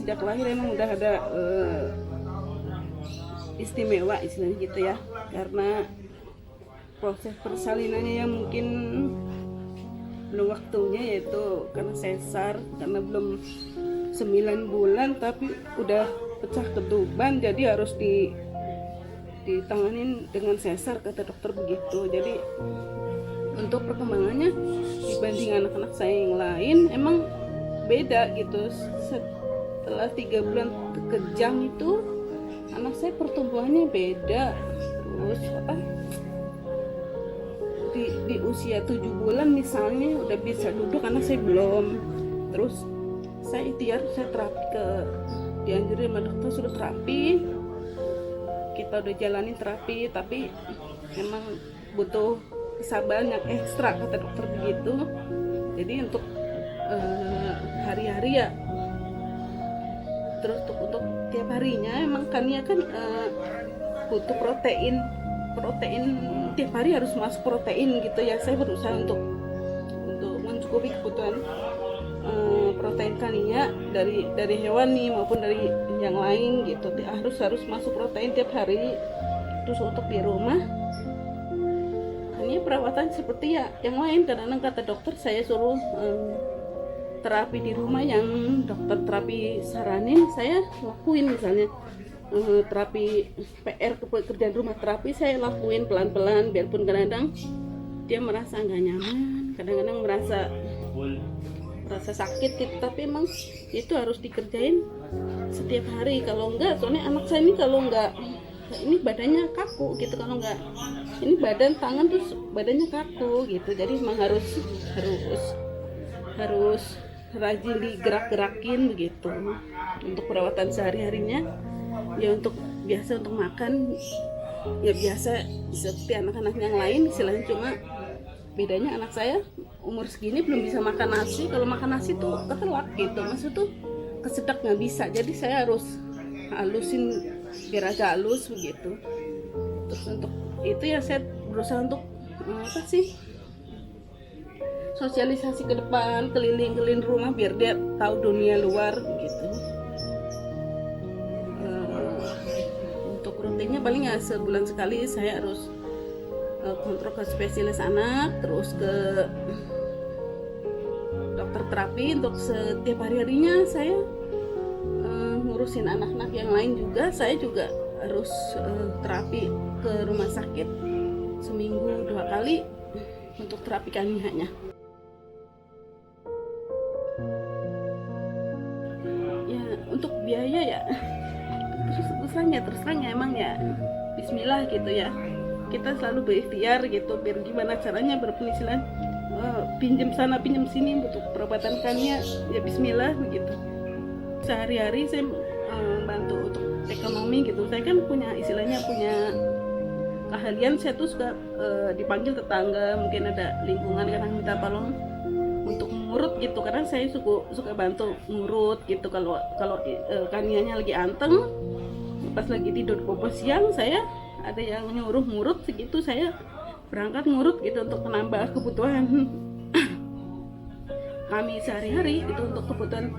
sejak lahir emang udah ada istimewa istilahnya gitu ya, karena proses persalinannya yang mungkin belum waktunya, yaitu karena sesar, karena belum 9 bulan tapi udah pecah ketuban, jadi harus ditanganin dengan sesar, kata dokter begitu. Jadi untuk perkembangannya dibanding anak-anak saya yang lain emang beda gitu. Setelah 3 bulan kejang itu anak saya pertumbuhannya beda. Terus di usia 7 bulan misalnya udah bisa duduk, anak saya belum. Terus saya ikhtiar, saya terapi, dianjurin sama dokter sudah terapi, kita udah jalanin terapi, tapi memang butuh kesabaran yang ekstra, kata dokter begitu. Jadi untuk hari-hari ya, terus untuk tiap harinya emang Kania kan butuh protein tiap hari harus masuk protein gitu ya. Saya berusaha untuk mencukupi kebutuhan protein Kania dari hewani maupun dari yang lain gitu. Harus masuk protein tiap hari. Terus untuk di rumah Kania perawatan seperti ya yang lain, kadang-kadang kata dokter saya suruh terapi di rumah yang dokter terapi saranin, saya lakuin. Misalnya terapi PR, kerjaan rumah terapi, saya lakuin pelan-pelan, biarpun kadang-kadang dia merasa nggak nyaman, kadang-kadang merasa sakit gitu, tapi emang itu harus dikerjain setiap hari. Kalau enggak, soalnya anak saya ini kalau enggak, ini badannya kaku gitu, kalau enggak ini badan tangan terus badannya kaku gitu. Jadi emang harus rajin digerak-gerakin begitu. Untuk perawatan sehari-harinya ya, untuk makan ya biasa seperti anak-anak yang lain istilahnya, cuma bedanya anak saya umur segini belum bisa makan nasi. Kalau makan nasi tuh ketelak gitu, maksud tuh kesedak nggak bisa, jadi saya harus halusin biar agak halus begitu. Terus untuk itu ya saya berusaha untuk sosialisasi ke depan, keliling rumah biar dia tahu dunia luar gitu. Untuk rutinnya paling ya sebulan sekali saya harus kontrol ke spesialis anak, terus ke dokter terapi. Untuk setiap hari-harinya saya ngurusin anak-anak yang lain juga. Saya juga harus terapi ke rumah sakit seminggu 2 kali untuk terapi Kania-nya. Ya untuk biaya ya terus terang ya emang ya bismillah gitu ya, kita selalu berikhtiar gitu, biar gimana caranya berpenghasilan, pinjam sana pinjam sini untuk perawatan Kania ya bismillah begitu. Sehari-hari saya bantu untuk ekonomi gitu. Saya kan punya keahlian, saya tuh suka dipanggil tetangga, mungkin ada lingkungan kadang minta tolong untuk ngurut gitu. Kadang saya suka bantu ngurut gitu. Kalau Kanianya lagi anteng, pas lagi tidur bobo siang, saya ada yang nyuruh ngurut segitu, saya berangkat ngurut gitu untuk menambah kebutuhan kami sehari-hari itu. Untuk kebutuhan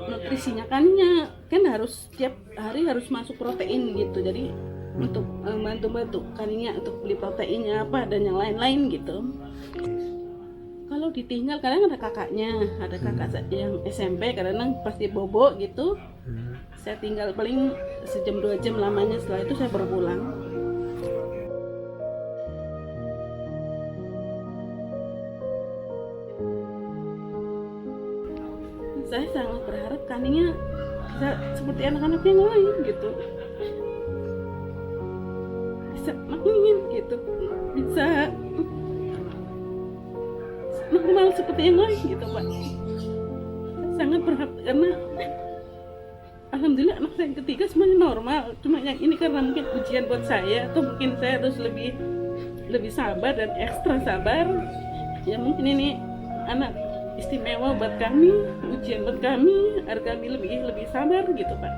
nutrisinya Kania kan harus tiap hari harus masuk protein gitu. Jadi untuk bantu Kania untuk beli proteinnya apa dan yang lain-lain gitu. Kalau ditinggal kadang ada kakak yang SMP, kadang pasti bobo gitu, saya tinggal paling sejam 2 jam lamanya, setelah itu saya baru pulang. Saya sangat berharap Kania bisa seperti anak-anak yang lain gitu, bisa makin gitu, bisa normal seperti yang lain gitu Pak. Saya sangat berharap, karena alhamdulillah anak saya yang ketiga semuanya normal, cuma yang ini karena mungkin ujian buat saya, atau mungkin saya harus lebih sabar dan ekstra sabar ya. Mungkin ini anak istimewa buat kami, ujian buat kami, agar kami lebih sabar gitu Pak.